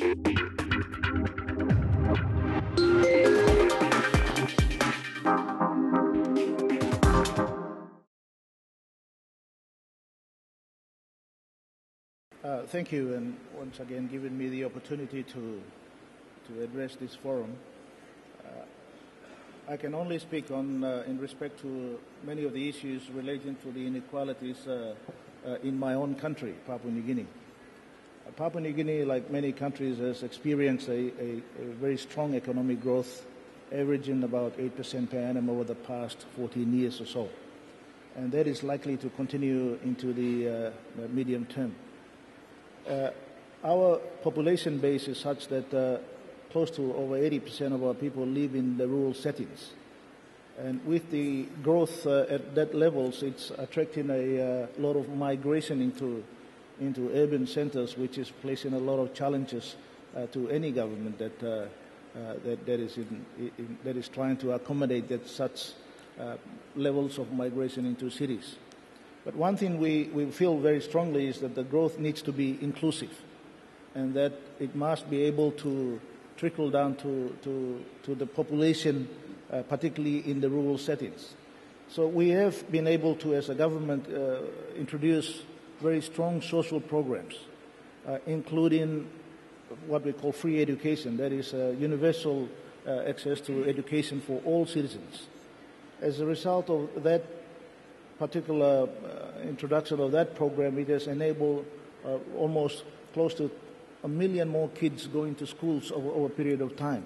Thank you, and once again giving me the opportunity to address this forum. I can only speak on in respect to many of the issues relating to the inequalities in my own country, Papua New Guinea. Papua New Guinea, like many countries, has experienced a very strong economic growth, averaging about 8% per annum over the past 14 years or so. And that is likely to continue into the medium term. Our population base is such that close to over 80% of our people live in the rural settings. And with the growth at that levels, it's attracting a lot of migration into urban centers, which is placing a lot of challenges to any government that is trying to accommodate that such levels of migration into cities. But one thing we feel very strongly is that the growth needs to be inclusive, and that it must be able to trickle down to the population, particularly in the rural settings. So we have been able to, as a government, introduce very strong social programs, including what we call free education, that is universal access to education for all citizens. As a result of that particular introduction of that program, it has enabled almost close to 1 million more kids going to schools over a period of time.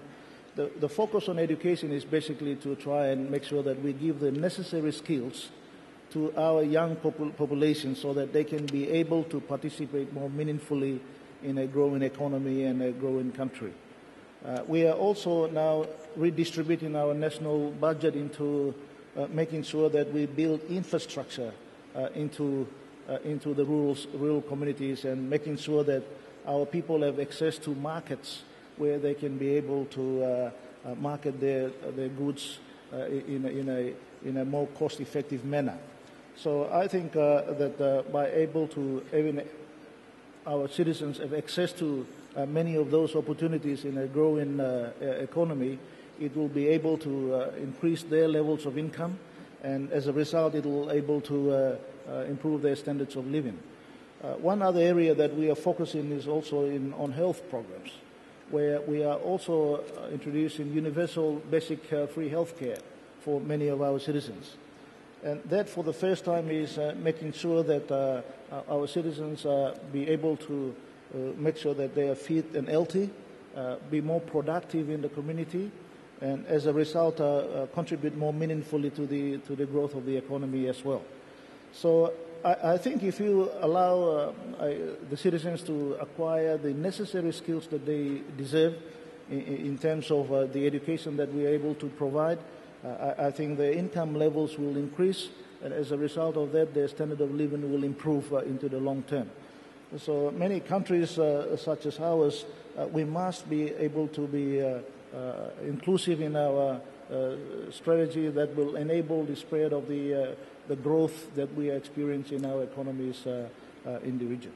The focus on education is basically to try and make sure that we give the necessary skills to our young population so that they can be able to participate more meaningfully in a growing economy and a growing country. We are also now redistributing our national budget into making sure that we build infrastructure into the rural communities, and making sure that our people have access to markets where they can be able to market their goods in a more cost-effective manner. So I think that by able to having our citizens have access to many of those opportunities in a growing economy, it will be able to increase their levels of income, and as a result, it will be able to improve their standards of living. One other area that we are focusing is also on health programs, where we are also introducing universal basic free health care for many of our citizens. And that, for the first time, is making sure that our citizens be able to make sure that they are fit and healthy, be more productive in the community, and as a result contribute more meaningfully to the growth of the economy as well. So I think if you allow the citizens to acquire the necessary skills that they deserve in terms of the education that we are able to provide, I think the income levels will increase, and as a result of that, their standard of living will improve into the long term. So many countries such as ours, we must be able to be inclusive in our strategy that will enable the spread of the growth that we are experiencing in our economies in the region.